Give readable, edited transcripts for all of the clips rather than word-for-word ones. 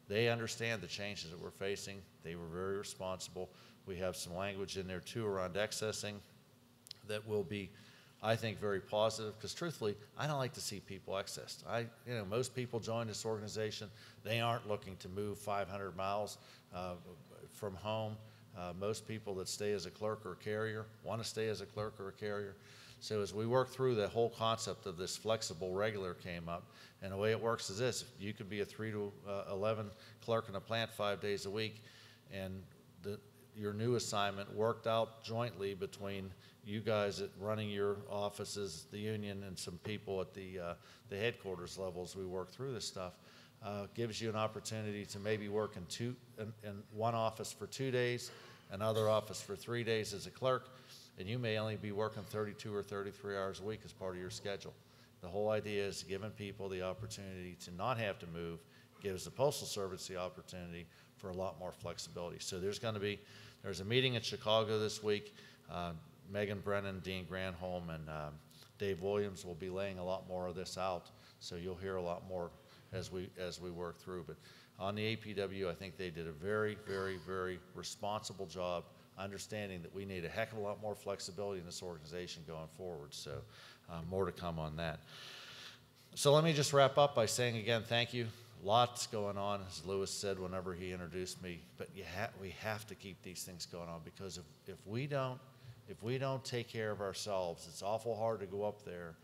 They understand the changes that we're facing. They were very responsible. We have some language in there too around excessing that will be, I think, very positive, because truthfully, I don't like to see people excessed. Most people join this organization, they aren't looking to move 500 miles from home. Most people that stay as a clerk or a carrier want to stay as a clerk or a carrier. So as we work through, the whole concept of this flexible regular came up, and the way it works is this: you could be a 3 to 11 clerk in a plant 5 days a week, and your new assignment worked out jointly between you guys at running your offices, the union, and some people at the headquarters levels. We work through this stuff. Gives you an opportunity to maybe work in one office for 2 days, another office for 3 days as a clerk, and you may only be working 32 or 33 hours a week as part of your schedule. The whole idea is giving people the opportunity to not have to move, gives the Postal Service the opportunity for a lot more flexibility. So there's a meeting in Chicago this week. Megan Brennan, Dean Granholm, and Dave Williams will be laying a lot more of this out, so you'll hear a lot more as we work through. But on the APW, I think they did a very, very, very responsible job, understanding that we need a heck of a lot more flexibility in this organization going forward. So more to come on that. So let me just wrap up by saying again, thank you. Lots going on, as Lewis said whenever he introduced me, but we have to keep these things going on, because if we don't take care of ourselves, it's awful hard to go up there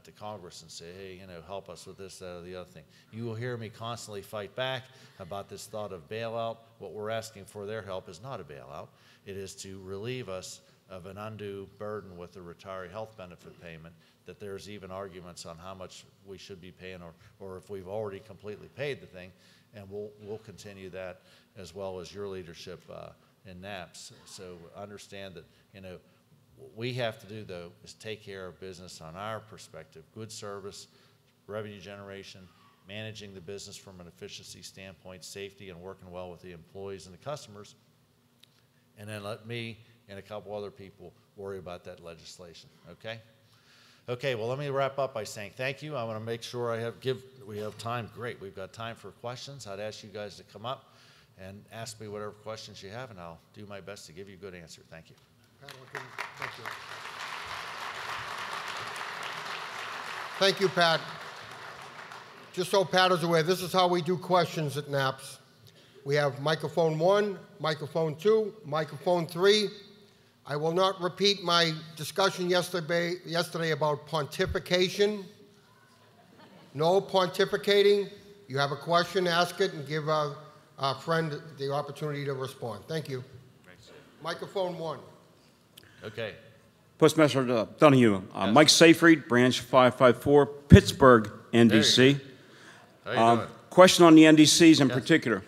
to Congress and say, hey, help us with this, that, or the other thing. You will hear me constantly fight back about this thought of bailout. What we're asking for their help is not a bailout. It is to relieve us of an undue burden with the retiree health benefit payment, that there's even arguments on how much we should be paying, or if we've already completely paid the thing, and we'll continue that, as well as your leadership in NAPS. So understand that, what we have to do, though, is take care of business on our perspective: good service, revenue generation, managing the business from an efficiency standpoint, safety, and working well with the employees and the customers. And then let me and a couple other people worry about that legislation, okay? Okay, well, let me wrap up by saying thank you. I want to make sure we have time. Great, we've got time for questions. I'd ask you guys to come up and ask me whatever questions you have, and I'll do my best to give you a good answer. Thank you. Thank you. Thank you, Pat. Just so Pat is aware, this is how we do questions at NAPS. We have microphone 1, microphone 2, microphone 3. I will not repeat my discussion yesterday about pontification. No pontificating. You have a question, ask it, and give our friend the opportunity to respond. Thank you. Thanks. Microphone 1. Okay. Postmaster Donahoe, Yes. Mike Seyfried, Branch 554, Pittsburgh, NDC. How you doing? Question on the NDCs in Yes. particular.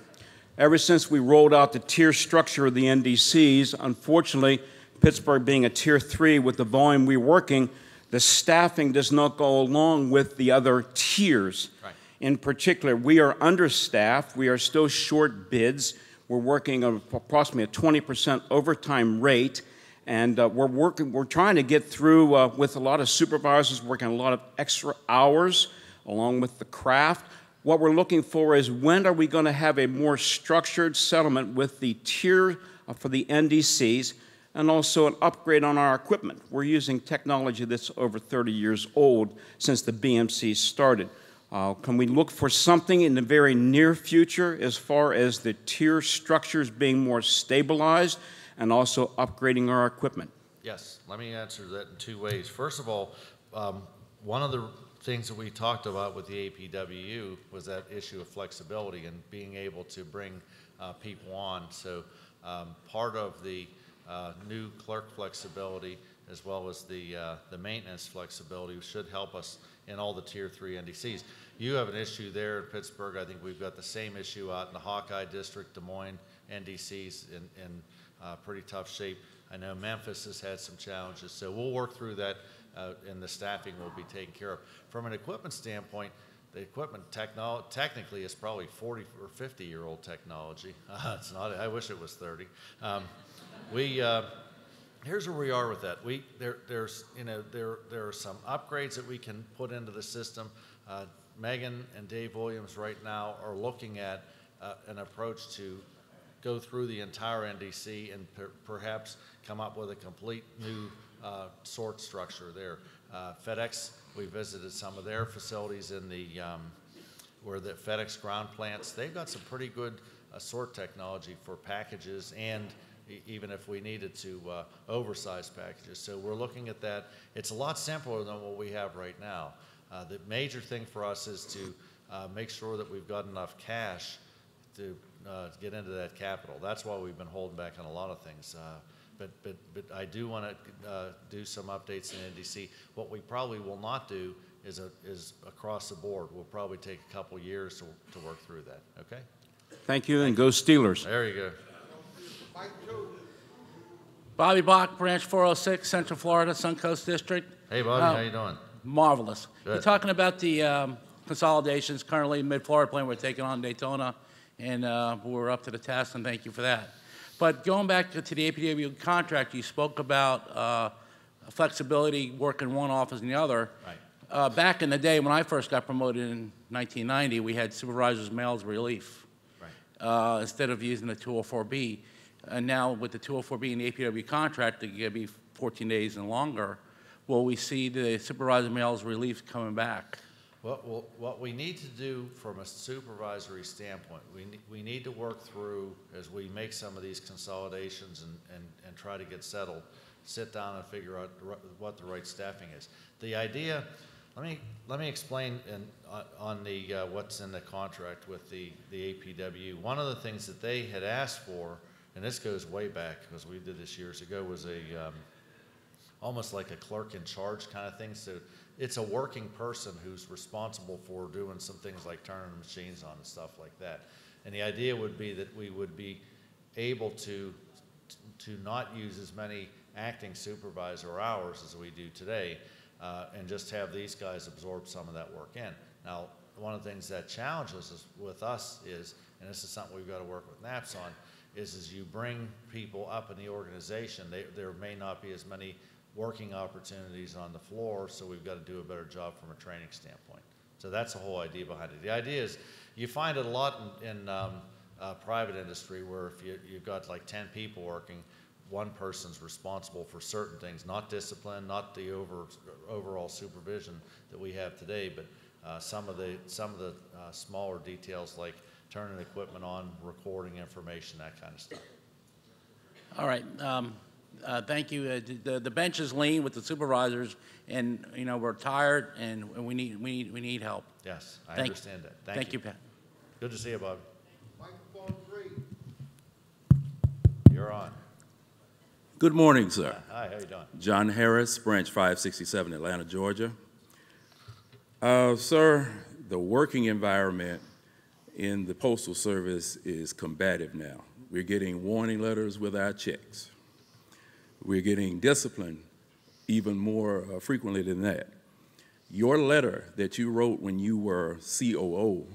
Ever since we rolled out the tier structure of the NDCs, unfortunately, Pittsburgh being a tier 3 with the volume we're working, the staffing does not go along with the other tiers. Right. In particular, we are understaffed. We are still short bids. We're working on approximately a 20% overtime rate. And we're trying to get through with a lot of supervisors working a lot of extra hours along with the craft. What we're looking for is, when are we going to have a more structured settlement with the tier for the NDCs, and also an upgrade on our equipment? We're using technology that's over 30 years old since the BMC started. Can we look for something in the very near future as far as the tier structures being more stabilized, and also upgrading our equipment? Yes, let me answer that in 2 ways. First of all, one of the things that we talked about with the APWU was that issue of flexibility and being able to bring people on. So part of the new clerk flexibility, as well as the maintenance flexibility, should help us in all the tier 3 NDCs. You have an issue there in Pittsburgh. I think we've got the same issue out in the Hawkeye District, Des Moines NDCs in pretty tough shape. I know Memphis has had some challenges, so we'll work through that, and the staffing will be taken care of. From an equipment standpoint, the equipment technically is probably 40 or 50-year-old technology. It's not. I wish it was 30. Here's where we are with that. There are some upgrades that we can put into the system. Megan and Dave Williams right now are looking at an approach to go through the entire NDC and perhaps come up with a complete new sort structure there. FedEx, we visited some of their facilities in the where the FedEx ground plants. They've got some pretty good sort technology for packages, and even if we needed to oversized packages. So we're looking at that. It's a lot simpler than what we have right now. The major thing for us is to make sure that we've got enough cash to get into that capital. That's why we've been holding back on a lot of things. But I do want to do some updates in NDC. What we probably will not do is across the board. We'll probably take a couple years to work through that. Okay? Thank you, and go Steelers. There you go. Bobby Bach, Branch 406, Central Florida, Suncoast District. Hey, Bobby, how you doing? Marvelous. Good. You're talking about the consolidations currently in Mid-Florida plan we're taking on Daytona, and we're up to the task, and thank you for that. But going back to the APW contract, you spoke about flexibility, working one office and the other. Right. Back in the day when I first got promoted in 1990, we had supervisor's mails relief instead of using the 204B. And now with the 204B and the APW contract, it could be 14 days and longer. Will we see the supervisor mails relief coming back? Well, what we need to do from a supervisory standpoint, we need to work through, as we make some of these consolidations and try to get settled, sit down and figure out what the right staffing is. The idea, let me explain on the what's in the contract with the APW. One of the things that they had asked for, and this goes way back because we did this years ago, was a almost like a clerk in charge kind of thing. So it's a working person who's responsible for doing some things like turning the machines on and stuff like that. And the idea would be that we would be able to not use as many acting supervisor hours as we do today, and just have these guys absorb some of that work in. Now, one of the things that challenges us with us is, and this is something we've got to work with NAPS on, is as you bring people up in the organization, there may not be as many working opportunities on the floor, so we've got to do a better job from a training standpoint. So that's the whole idea behind it. The idea is, you find it a lot in private industry where if you've got like 10 people working, one person's responsible for certain things, not discipline, not the overall supervision that we have today, but some of the smaller details like turning equipment on, recording information, that kind of stuff. All right. Thank you. The bench is lean with the supervisors, and we're tired, and we need help. Yes, I understand that. Thank you, Pat. Good to see you, Bob. Microphone 3. You're on. Good morning, sir. Hi, how you doing? John Harris, Branch 567, Atlanta, Georgia. Sir, the working environment in the Postal Service is combative now. We're getting warning letters with our checks. We're getting discipline even more frequently than that. Your letter that you wrote when you were COO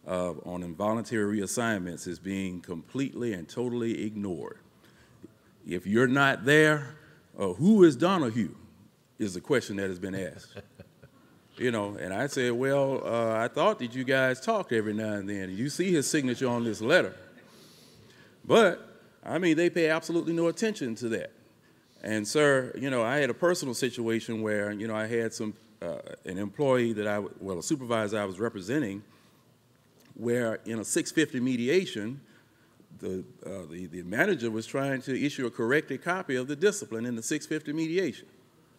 on involuntary reassignments is being completely and totally ignored. If you're not there, who is Donahoe is the question that has been asked. And I said, well, I thought that you guys talked every now and then. You see his signature on this letter. But, I mean, they pay absolutely no attention to that. And, sir, I had a personal situation where, I had an employee that a supervisor I was representing, where in a 650 mediation, the manager was trying to issue a corrected copy of the discipline in the 650 mediation.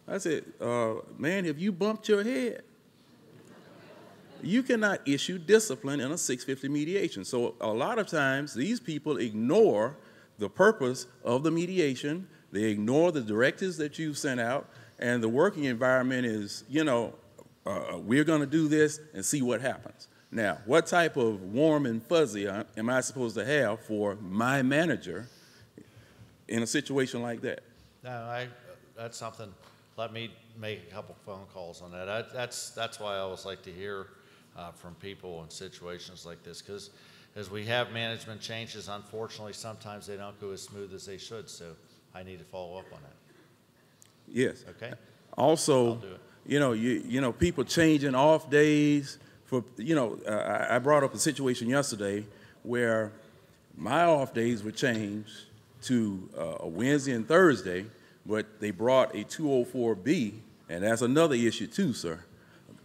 I said, man, have you bumped your head? You cannot issue discipline in a 650 mediation. So a lot of times these people ignore the purpose of the mediation. They ignore the directives that you've sent out, and the working environment is, we're going to do this and see what happens. Now, what type of warm and fuzzy am I supposed to have for my manager in a situation like that? No, that's something. Let me make a couple phone calls on that. That's why I always like to hear from people in situations like this, because as we have management changes, unfortunately, sometimes they don't go as smooth as they should. So I need to follow up on that. Yes. Okay. Also, I'll do it. People changing off days. I brought up a situation yesterday where my off days were changed to a Wednesday and Thursday, but they brought a 204B, and that's another issue too, sir.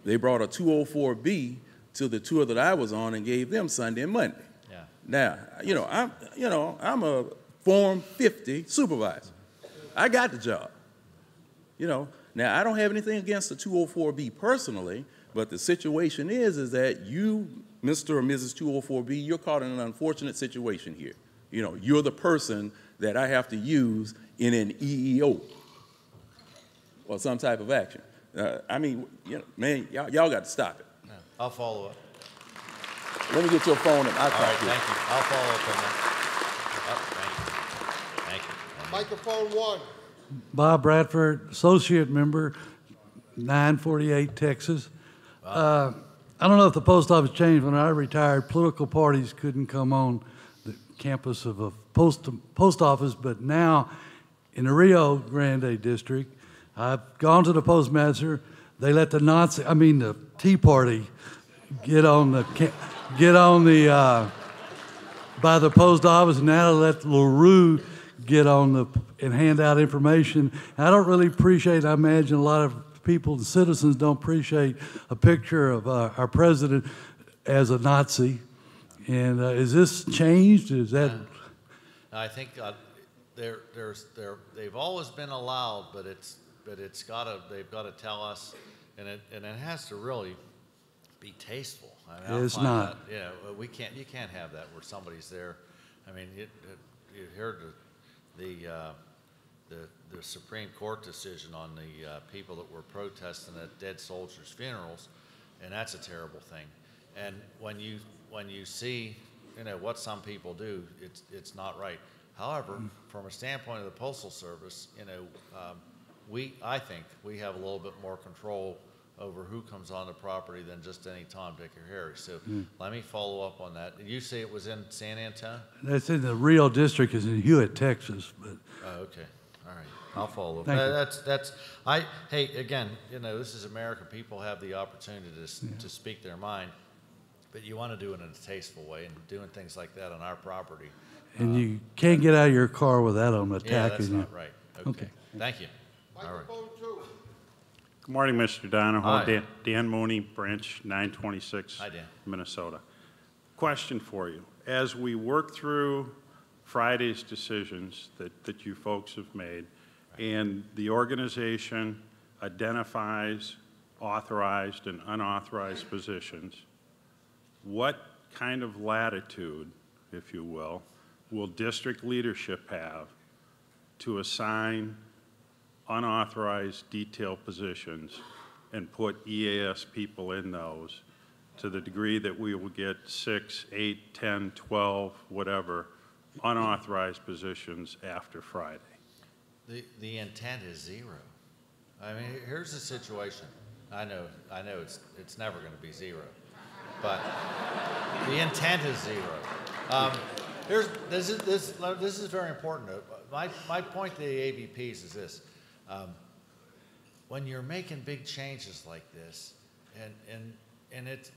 They brought a 204B to the tour that I was on and gave them Sunday and Monday. Yeah. Now, I'm a Form 50 supervisor. I got the job. Now I don't have anything against the 204B personally, but the situation is that you, Mr. or Mrs. 204B, you're caught in an unfortunate situation here. You're the person that I have to use in an EEO or some type of action. Man, y'all got to stop it. Yeah. I'll follow up. Let me get your phone and I'll All talk right, to you. thank you. I'll follow up on that. Oh, thank you. Microphone 1. Bob Bradford, associate member, 948 Texas. I don't know if the post office changed. When I retired, political parties couldn't come on the campus of a post office, but now in the Rio Grande district, I've gone to the Postmaster. They let the Tea Party get on the by the post office, and now they let LaRue get on and hand out information. And I don't really appreciate, I imagine a lot of people and citizens don't appreciate a picture of our president as a Nazi. And is this changed? Is that? I think they've always been allowed, but they've got to tell us, and it has to really be tasteful. It's not. You can't have that where somebody's there. I mean, you heard the Supreme Court decision on the people that were protesting at dead soldiers' funerals, and that's a terrible thing. And when you see, what some people do, it's not right. However, from a standpoint of the Postal Service, I think we have a little bit more control over who comes on the property than just any Tom, Dick, or Harry. So let me follow up on that. Did you say it was in San Antonio? That's in the Rio district, is in Hewitt, Texas. But Oh, okay. All right. I'll follow up. Thank you. Hey, again, this is America. People have the opportunity to speak their mind, but you want to do it in a tasteful way, and doing things like that on our property. and you can't get out of your car without them attacking Yeah, that's you. not right. Okay. Okay. Thank you. All right. Microphone 2. Good morning, Mr. Donahoe. Hi. Dan Mooney, Branch 926, Hi, Dan. Minnesota. Question for you. As we work through Friday's decisions that you folks have made, and the organization identifies authorized and unauthorized positions, what kind of latitude, if you will district leadership have to assign unauthorized detail positions and put EAS people in those to the degree that we will get 6, 8, 10, 12, whatever, unauthorized positions after Friday? The intent is zero. I mean, here's the situation. I know it's never going to be zero, but the intent is zero. This is very important. My point to the AVPs is this: when you're making big changes like this, and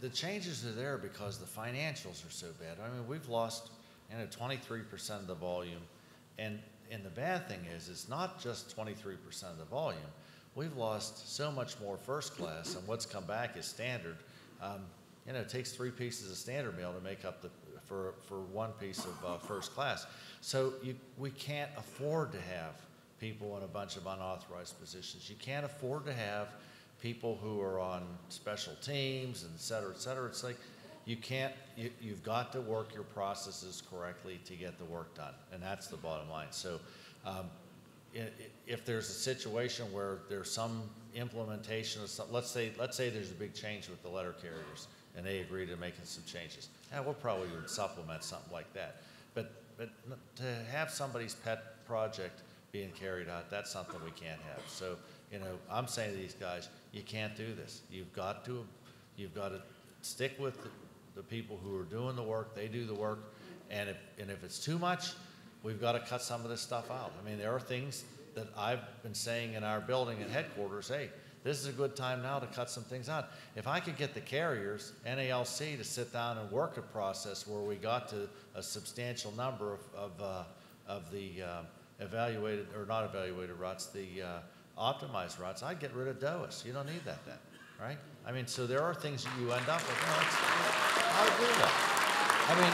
the changes are there because the financials are so bad. I mean, we've lost 23% of the volume, and the bad thing is it's not just 23% of the volume. We've lost so much more first class, and what's come back is standard. It takes 3 pieces of standard mail to make up for 1 piece of first class. So we can't afford to have people in a bunch of unauthorized positions. You can't afford to have people who are on special teams, and et cetera, et cetera. It's like you've got to work your processes correctly to get the work done, and that's the bottom line. So if there's a situation where there's some implementation of some, let's say there's a big change with the letter carriers, and they agree to making some changes, we'll probably would supplement something like that. But to have somebody's pet project being carried out, that's something we can't have. So I'm saying to these guys, you can't do this. You've got to stick with the people who are doing the work. They do the work, and if it's too much, we've got to cut some of this stuff out. I mean, there are things that I've been saying in our building at headquarters. Hey, this is a good time now to cut some things out. If I could get the carriers, NALC, to sit down and work a process where we got to a substantial number of the evaluated, or not evaluated routes, the optimized routes, I'd get rid of DOAS. You don't need that then, right? I mean, so there are things that you end up with. I would do that. I mean,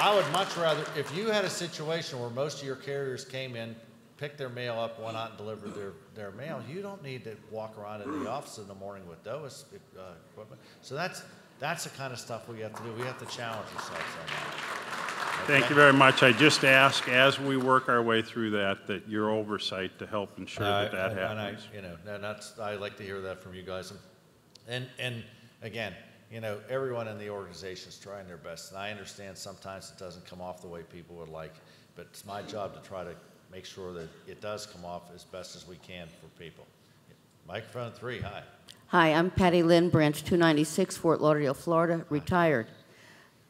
I would much rather, if you had a situation where most of your carriers came in, picked their mail up, went out and delivered their mail, you don't need to walk around in the office in the morning with DOAS equipment. So that's the kind of stuff we have to do. We have to challenge ourselves on that. Okay? Thank you very much. I just ask, as we work our way through that your oversight to help ensure that happens. I like to hear that from you guys. And again, everyone in the organization is trying their best. And I understand sometimes it doesn't come off the way people would like, but it's my job to try to make sure that it does come off as best as we can for people. Microphone 3, hi. Hi, I'm Patty Lynn, Branch 296, Fort Lauderdale, Florida, retired.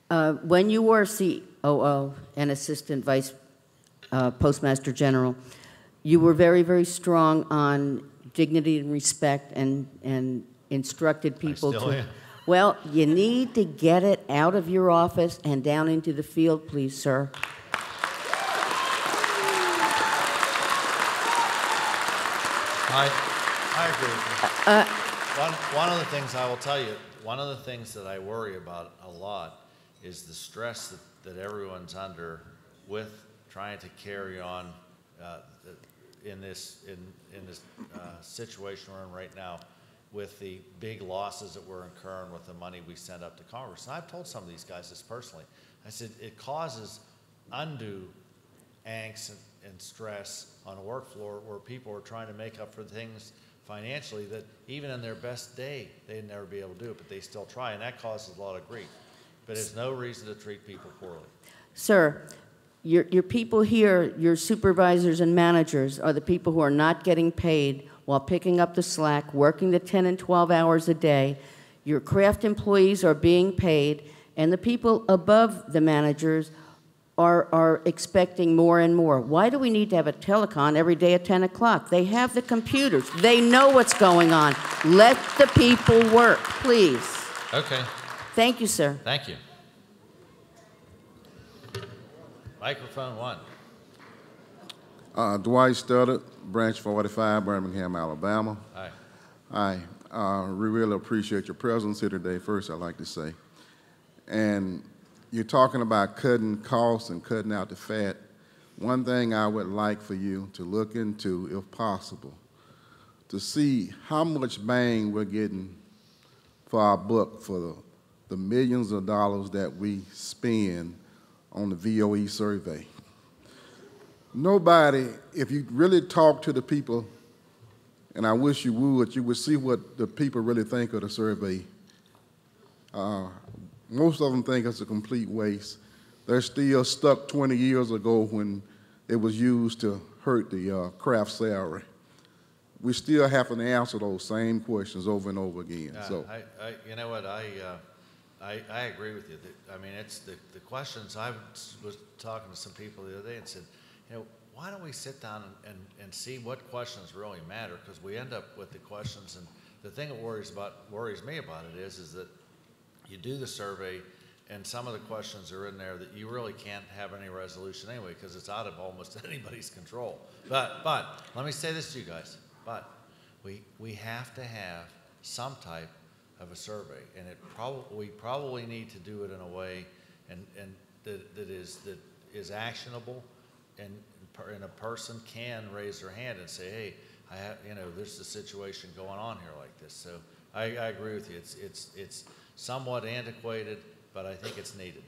When you were COO and Assistant Vice Postmaster General, you were very, very strong on dignity and respect and instructed people still am. Well, you need to get it out of your office and down into the field, please, sir. I agree with you. One of the things I will tell you, one of the things that I worry about a lot is the stress that everyone's under with trying to carry on in this situation we're in right now, with the big losses that we're incurring with the money we send up to Congress. And I've told some of these guys this personally. I said it causes undue angst and stress on a work floor where people are trying to make up for things financially that even in their best day, they'd never be able to do it, but they still try, and that causes a lot of grief. But it's no reason to treat people poorly. Sir, your people here, your supervisors and managers, are the people who are not getting paid while picking up the slack, working the 10 and 12 hours a day. Your craft employees are being paid, and the people above the managers are expecting more and more. Why do we need to have a telecon every day at 10 o'clock? They have the computers. They know what's going on. Let the people work, please. Okay. Thank you, sir. Thank you. Microphone 1. Dwight Studdard, Branch 45, Birmingham, Alabama. Hi. Hi. We really appreciate your presence here today, first I'd like to say. And you're talking about cutting costs and cutting out the fat. One thing I would like for you to look into, if possible, to see how much bang we're getting for our buck for the millions of dollars that we spend on the VOE survey. Nobody, if you really talk to the people, and I wish you would see what the people really think of the survey. Most of them think it's a complete waste. They're still stuck 20 years ago when it was used to hurt the craft salary. We still have to answer those same questions over and over again. So, you know what, I agree with you. I mean, it's the questions. I was talking to some people the other day and said, why don't we sit down and see what questions really matter? Because we end up with the questions, and the thing that worries me about it is that you do the survey, and some of the questions are in there that you really can't have any resolution anyway because it's out of almost anybody's control. But let me say this to you guys. But we have to have some type of a survey, and we probably need to do it in a way that is actionable, and a person can raise their hand and say, hey, there's a situation going on here like this. So I agree with you. It's somewhat antiquated, but I think it's needed.